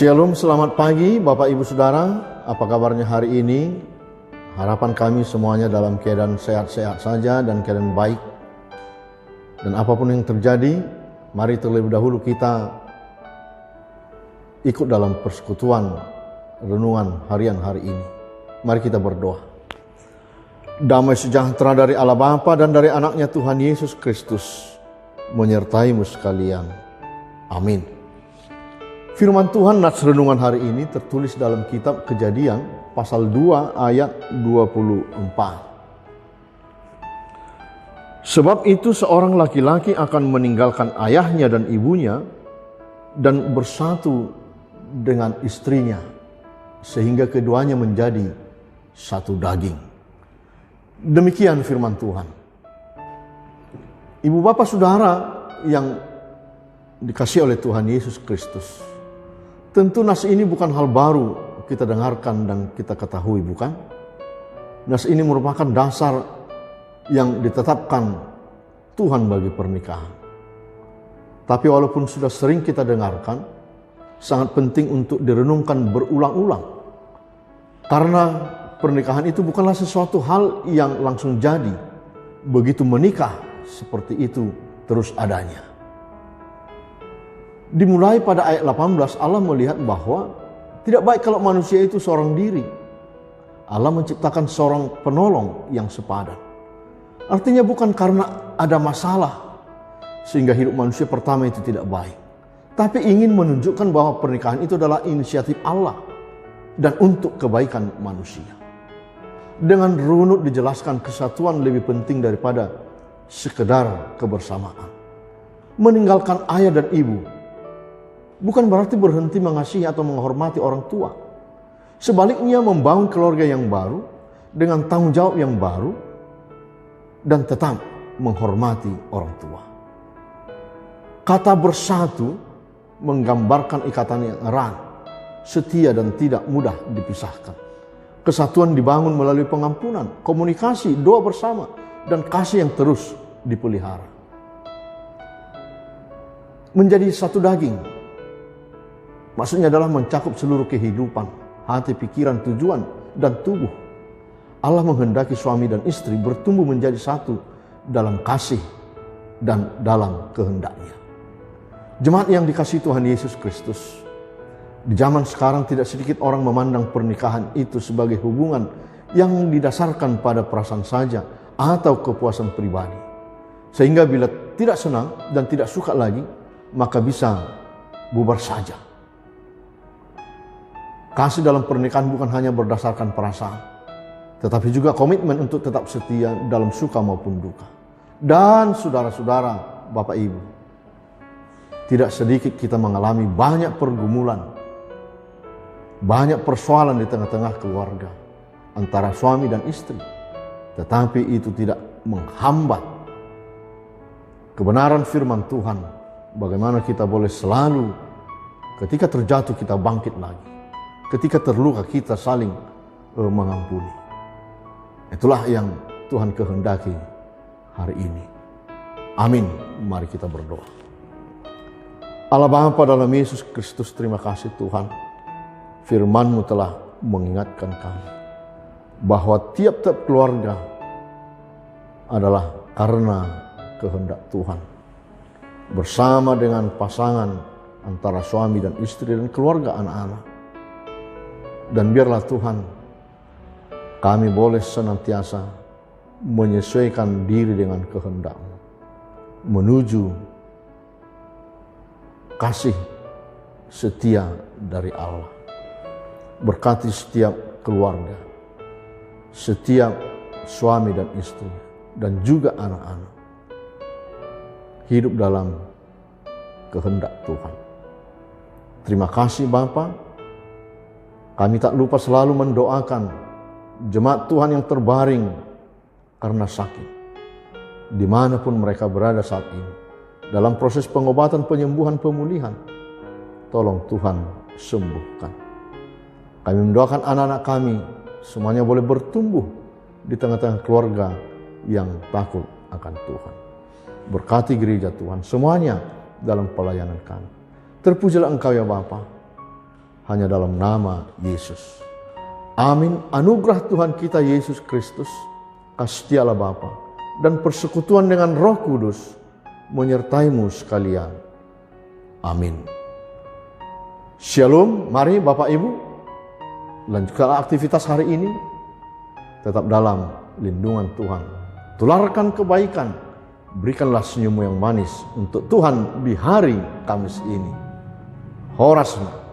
Shalom, selamat pagi Bapak Ibu Saudara. Apa kabarnya hari ini? Harapan kami semuanya dalam keadaan sehat-sehat saja dan keadaan baik. Dan apapun yang terjadi, mari terlebih dahulu kita ikut dalam persekutuan renungan harian hari ini. Mari kita berdoa. Damai sejahtera dari Allah Bapa dan dari anaknya Tuhan Yesus Kristus menyertaimu sekalian. Amin. Firman Tuhan nats renungan hari ini tertulis dalam kitab Kejadian pasal 2 ayat 24. Sebab itu seorang laki-laki akan meninggalkan ayahnya dan ibunya dan bersatu dengan istrinya sehingga keduanya menjadi satu daging. Demikian firman Tuhan. Ibu bapak saudara yang dikasihi oleh Tuhan Yesus Kristus, tentu nas ini bukan hal baru kita dengarkan dan kita ketahui, bukan? Nas ini merupakan dasar yang ditetapkan Tuhan bagi pernikahan. Tapi walaupun sudah sering kita dengarkan, sangat penting untuk direnungkan berulang-ulang. Karena pernikahan itu bukanlah sesuatu hal yang langsung jadi. Begitu menikah, seperti itu terus adanya. Dimulai pada ayat 18, Allah melihat bahwa tidak baik kalau manusia itu seorang diri. Allah menciptakan seorang penolong yang sepadan. Artinya bukan karena ada masalah sehingga hidup manusia pertama itu tidak baik. Tapi ingin menunjukkan bahwa pernikahan itu adalah inisiatif Allah dan untuk kebaikan manusia. Dengan runut dijelaskan kesatuan lebih penting daripada sekedar kebersamaan. Meninggalkan ayah dan ibu bukan berarti berhenti mengasihi atau menghormati orang tua. Sebaliknya membangun keluarga yang baru dengan tanggung jawab yang baru dan tetap menghormati orang tua. Kata bersatu menggambarkan ikatan yang erat, setia dan tidak mudah dipisahkan. Kesatuan dibangun melalui pengampunan, komunikasi, doa bersama, dan kasih yang terus dipelihara. Menjadi satu daging maksudnya adalah mencakup seluruh kehidupan, hati, pikiran, tujuan, dan tubuh. Allah menghendaki suami dan istri bertumbuh menjadi satu dalam kasih dan dalam kehendaknya. Jemaat yang dikasihi Tuhan Yesus Kristus, di zaman sekarang tidak sedikit orang memandang pernikahan itu sebagai hubungan yang didasarkan pada perasaan saja atau kepuasan pribadi. Sehingga bila tidak senang dan tidak suka lagi, maka bisa bubar saja. Kasih dalam pernikahan bukan hanya berdasarkan perasaan, tetapi juga komitmen untuk tetap setia dalam suka maupun duka. Dan saudara-saudara, Bapak Ibu, tidak sedikit kita mengalami banyak pergumulan, banyak persoalan di tengah-tengah keluarga antara suami dan istri. Tetapi itu tidak menghambat kebenaran firman Tuhan. Bagaimana kita boleh selalu ketika terjatuh kita bangkit lagi. Ketika terluka kita saling mengampuni. Itulah yang Tuhan kehendaki hari ini. Amin. Mari kita berdoa. Allah Bapa dalam Yesus Kristus, terima kasih Tuhan. Firman-Mu telah mengingatkan kami bahwa tiap-tiap keluarga adalah karena kehendak Tuhan. Bersama dengan pasangan antara suami dan istri dan keluarga anak-anak. Dan biarlah Tuhan, kami boleh senantiasa menyesuaikan diri dengan kehendak-Mu, menuju kasih setia dari Allah. Berkati setiap keluarga, setiap suami dan istri, dan juga anak-anak. Hidup dalam kehendak Tuhan. Terima kasih Bapa. Kami tak lupa selalu mendoakan jemaat Tuhan yang terbaring karena sakit, dimanapun mereka berada saat ini. Dalam proses pengobatan, penyembuhan, pemulihan, tolong Tuhan sembuhkan. Kami mendoakan anak-anak kami, semuanya boleh bertumbuh di tengah-tengah keluarga yang takut akan Tuhan. Berkati gereja Tuhan, semuanya dalam pelayanan kami. Terpujilah Engkau ya Bapa. hanya dalam nama Yesus. Amin. Anugerah Tuhan kita Yesus Kristus, kasih Allah Bapa, dan persekutuan dengan Roh Kudus menyertaimu sekalian. Amin. Shalom. Mari Bapak Ibu, lanjutkan aktivitas hari ini tetap dalam lindungan Tuhan. Tularkan kebaikan, berikanlah senyummu yang manis untuk Tuhan di hari Kamis ini. Horasmu.